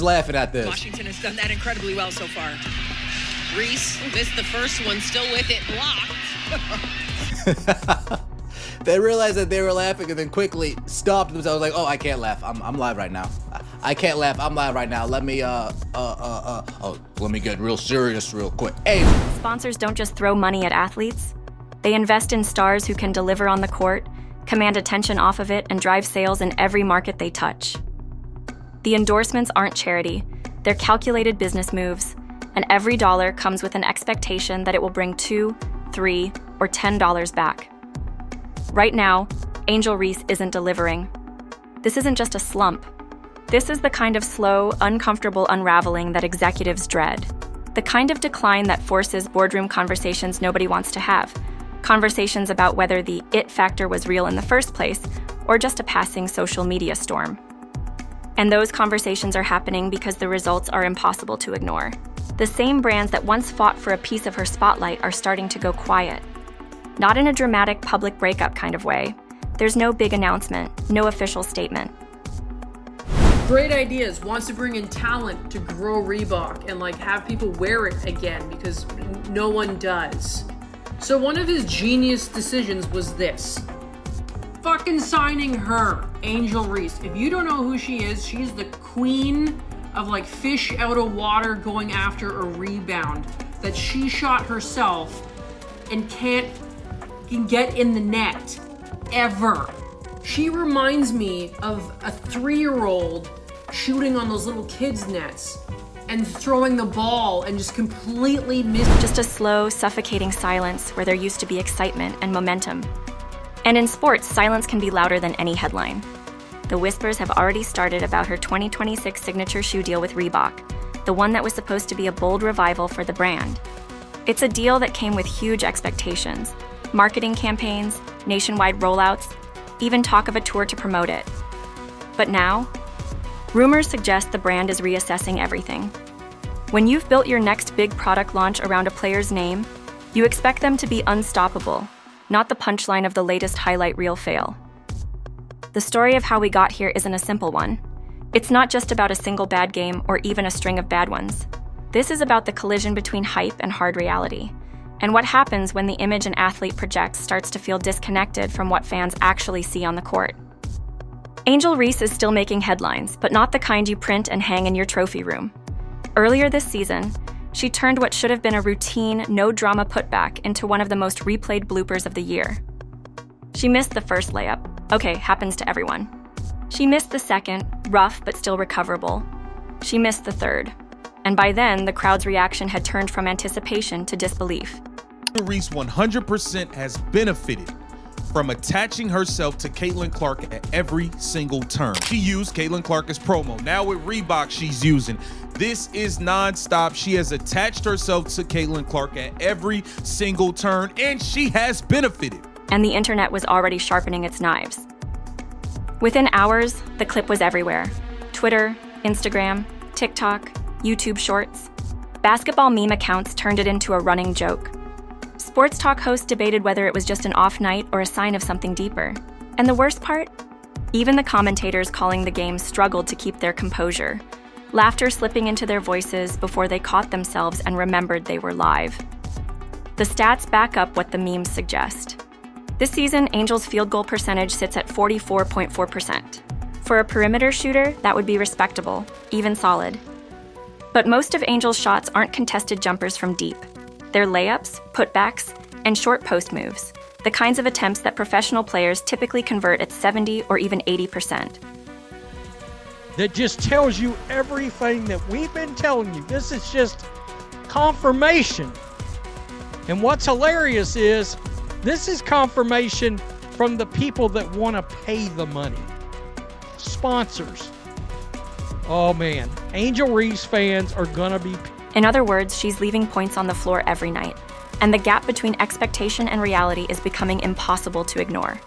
laughing at this. Washington has done that incredibly well so far. Reese missed the first one, still with it, blocked. They realized that they were laughing and then quickly stopped themselves. Like, oh, I can't laugh. I'm live right now. I can't laugh. I'm live right now. Let me let me get real serious real quick. Hey. Sponsors don't just throw money at athletes. They invest in stars who can deliver on the court, command attention off of it, and drive sales in every market they touch. The endorsements aren't charity. They're calculated business moves, and every dollar comes with an expectation that it will bring $2, $3, or $10 back. Right now, Angel Reese isn't delivering. This isn't just a slump. This is the kind of slow, uncomfortable unraveling that executives dread. The kind of decline that forces boardroom conversations nobody wants to have. Conversations about whether the it factor was real in the first place or just a passing social media storm. And those conversations are happening because the results are impossible to ignore. The same brands that once fought for a piece of her spotlight are starting to go quiet. Not in a dramatic public breakup kind of way. There's no big announcement, no official statement. Great ideas, wants to bring in talent to grow Reebok and have people wear it again because no one does. So one of his genius decisions was this. Fucking signing her, Angel Reese. If you don't know who she is, she's the queen of fish out of water going after a rebound that she shot herself and can't get in the net ever. She reminds me of a 3-year-old shooting on those little kids' nets and throwing the ball and just completely Just a slow, suffocating silence where there used to be excitement and momentum. And in sports, silence can be louder than any headline. The whispers have already started about her 2026 signature shoe deal with Reebok, the one that was supposed to be a bold revival for the brand. It's a deal that came with huge expectations, marketing campaigns, nationwide rollouts, even talk of a tour to promote it. But now, rumors suggest the brand is reassessing everything. When you've built your next big product launch around a player's name, you expect them to be unstoppable, not the punchline of the latest highlight reel fail. The story of how we got here isn't a simple one. It's not just about a single bad game or even a string of bad ones. This is about the collision between hype and hard reality, and what happens when the image an athlete projects starts to feel disconnected from what fans actually see on the court. Angel Reese is still making headlines, but not the kind you print and hang in your trophy room. Earlier this season, she turned what should have been a routine, no-drama putback into one of the most replayed bloopers of the year. She missed the first layup. Okay, happens to everyone. She missed the second, rough but still recoverable. She missed the third. And by then, the crowd's reaction had turned from anticipation to disbelief. Reese 100% has benefited from attaching herself to Caitlin Clark at every single turn. She used Caitlin Clark as promo. Now with Reebok, she's using. This is nonstop. She has attached herself to Caitlin Clark at every single turn, and she has benefited. And the internet was already sharpening its knives. Within hours, the clip was everywhere. Twitter, Instagram, TikTok, YouTube Shorts. Basketball meme accounts turned it into a running joke. Sports talk hosts debated whether it was just an off night or a sign of something deeper. And the worst part? Even the commentators calling the game struggled to keep their composure, laughter slipping into their voices before they caught themselves and remembered they were live. The stats back up what the memes suggest. This season, Angel's field goal percentage sits at 44.4%. For a perimeter shooter, that would be respectable, even solid. But most of Angel's shots aren't contested jumpers from deep. They're layups, putbacks, and short post moves, the kinds of attempts that professional players typically convert at 70 or even 80%. That just tells you everything that we've been telling you. This is just confirmation. And what's hilarious is, this is confirmation from the people that want to pay the money. Sponsors. Oh man, Angel Reese fans are gonna be... In other words, she's leaving points on the floor every night, and the gap between expectation and reality is becoming impossible to ignore.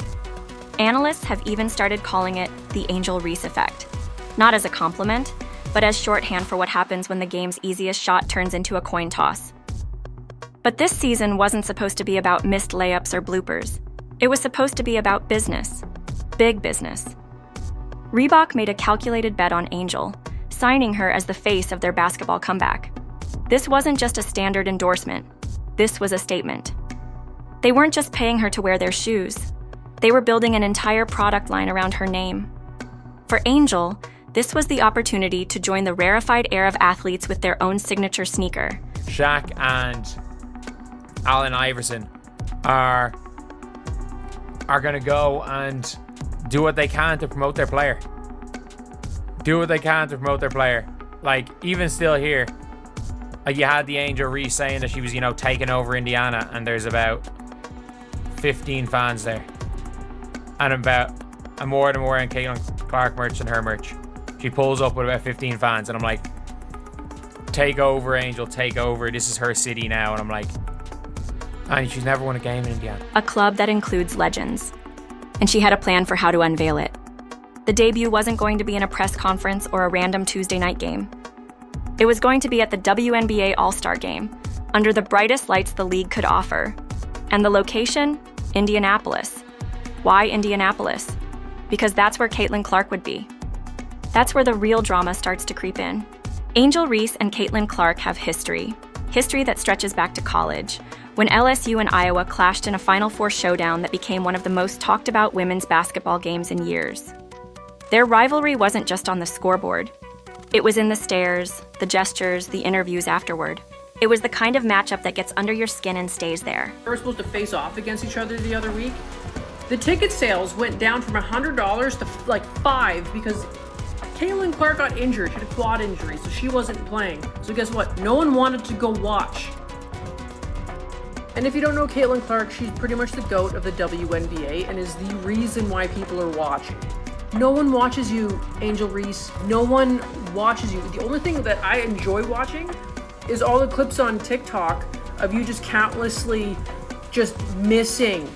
Analysts have even started calling it the Angel Reese effect, not as a compliment, but as shorthand for what happens when the game's easiest shot turns into a coin toss. But this season wasn't supposed to be about missed layups or bloopers. It was supposed to be about business. Big business. Reebok made a calculated bet on Angel, signing her as the face of their basketball comeback. This wasn't just a standard endorsement. This was a statement. They weren't just paying her to wear their shoes. They were building an entire product line around her name. For Angel, this was the opportunity to join the rarefied air of athletes with their own signature sneaker. Shaq and Allen Iverson are going to go and do what they can to promote their player. Do what they can to promote their player. Like, even still here, like, you had the Angel Reese saying that she was, taking over Indiana, and there's about 15 fans there. And more than wearing Caitlin Clark merch than her merch. She pulls up with about 15 fans, and I'm like, take over, Angel, take over. This is her city now. And I'm like, and she's never won a game in Indiana. A club that includes legends. And she had a plan for how to unveil it. The debut wasn't going to be in a press conference or a random Tuesday night game. It was going to be at the WNBA All-Star Game, under the brightest lights the league could offer. And the location? Indianapolis. Why Indianapolis? Because that's where Caitlin Clark would be. That's where the real drama starts to creep in. Angel Reese and Caitlin Clark have history that stretches back to college, when LSU and Iowa clashed in a Final Four showdown that became one of the most talked about women's basketball games in years. Their rivalry wasn't just on the scoreboard. It was in the stares, the gestures, the interviews afterward. It was the kind of matchup that gets under your skin and stays there. They were supposed to face off against each other the other week. The ticket sales went down from $100 to like $5 because Caitlin Clark got injured. She had a quad injury, so she wasn't playing. So guess what? No one wanted to go watch. And if you don't know Caitlin Clark, she's pretty much the GOAT of the WNBA and is the reason why people are watching. No one watches you, Angel Reese. No one watches you. The only thing that I enjoy watching is all the clips on TikTok of you just countlessly just missing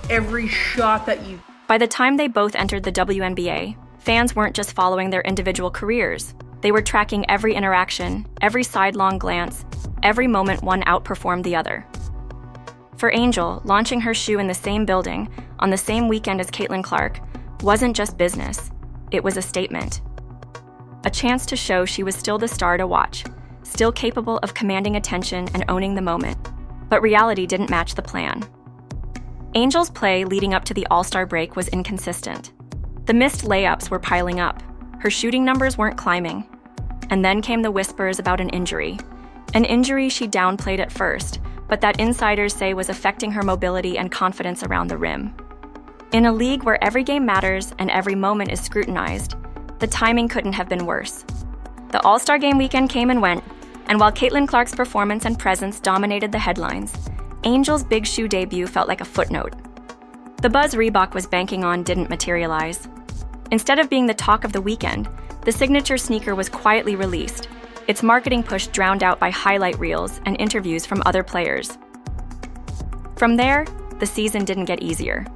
every shot that you... By the time they both entered the WNBA, fans weren't just following their individual careers. They were tracking every interaction, every sidelong glance, every moment one outperformed the other. For Angel, launching her shoe in the same building, on the same weekend as Caitlin Clark, wasn't just business. It was a statement. A chance to show she was still the star to watch, still capable of commanding attention and owning the moment. But reality didn't match the plan. Angel's play leading up to the All-Star break was inconsistent. The missed layups were piling up. Her shooting numbers weren't climbing. And then came the whispers about an injury she downplayed at first, but that insiders say was affecting her mobility and confidence around the rim. In a league where every game matters and every moment is scrutinized, the timing couldn't have been worse. The All-Star Game weekend came and went, and while Caitlin Clark's performance and presence dominated the headlines, Angel's big shoe debut felt like a footnote. The buzz Reebok was banking on didn't materialize. Instead of being the talk of the weekend, the signature sneaker was quietly released, its marketing push drowned out by highlight reels and interviews from other players. From there, the season didn't get easier.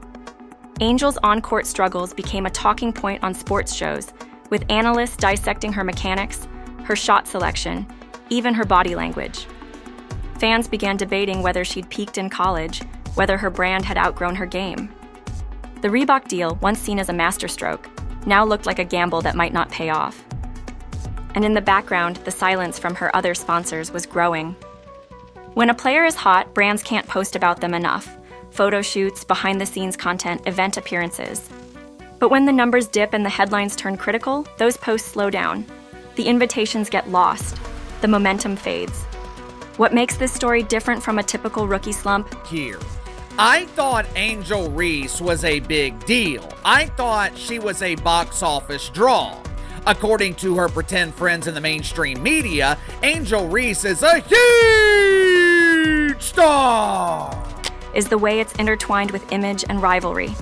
Angel's on-court struggles became a talking point on sports shows, with analysts dissecting her mechanics, her shot selection, even her body language. Fans began debating whether she'd peaked in college, whether her brand had outgrown her game. The Reebok deal, once seen as a masterstroke, now looked like a gamble that might not pay off. And in the background, the silence from her other sponsors was growing. When a player is hot, brands can't post about them enough. Photo shoots, behind-the-scenes content, event appearances. But when the numbers dip and the headlines turn critical, those posts slow down. The invitations get lost. The momentum fades. What makes this story different from a typical rookie slump? Here. I thought Angel Reese was a big deal. I thought she was a box office draw. According to her pretend friends in the mainstream media, Angel Reese is a huge star. Is the way it's intertwined with image and rivalry.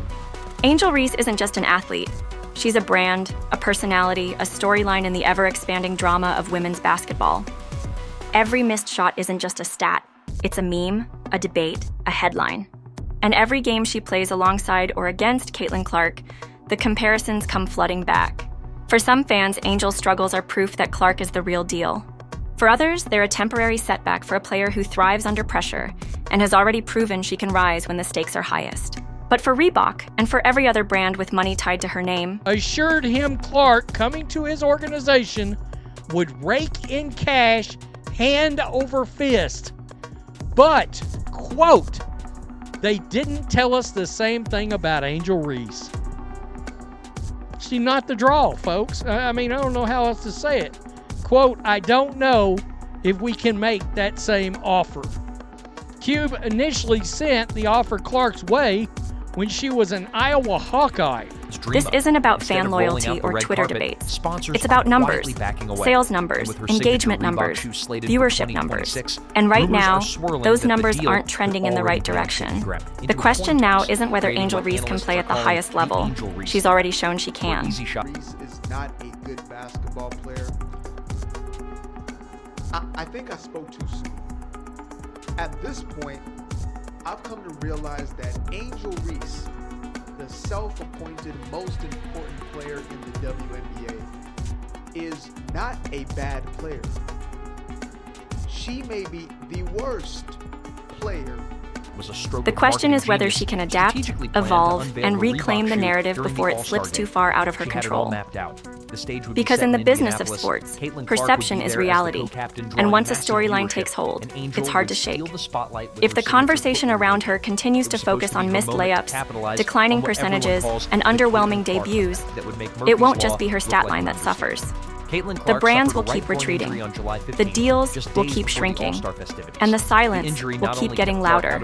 Angel Reese isn't just an athlete. She's a brand, a personality, a storyline in the ever-expanding drama of women's basketball. Every missed shot isn't just a stat. It's a meme, a debate, a headline. And every game she plays alongside or against Caitlin Clark, the comparisons come flooding back. For some fans, Angel's struggles are proof that Clark is the real deal. For others, they're a temporary setback for a player who thrives under pressure and has already proven she can rise when the stakes are highest. But for Reebok, and for every other brand with money tied to her name, assured him Clark coming to his organization would rake in cash hand over fist. But, quote, they didn't tell us the same thing about Angel Reese. She's not the draw, folks. I mean, I don't know how else to say it. Quote, I don't know if we can make that same offer. Cube initially sent the offer Clark's way when she was an Iowa Hawkeye. This isn't about fan loyalty or Twitter debates. It's about numbers, sales numbers, engagement numbers, viewership numbers. And right now, those numbers aren't trending in the right direction. The question now isn't whether Angel Reese can play at the highest level. She's already shown she can. Reese is not a good basketball player. I think I spoke too soon. At this point, I've come to realize that Angel Reese, the self-appointed most important player in the WNBA, is not a bad player. She may be the worst player. The question is whether she can adapt, evolve, and reclaim the narrative before it slips too far out of her control. Because in the business of sports, perception is reality, and once a storyline takes hold, it's hard to shake. If the conversation around her continues to focus on missed layups, declining percentages, and underwhelming debuts, it won't just be her stat line that suffers. The brands will keep retreating, the deals will keep shrinking, and the silence will keep getting louder.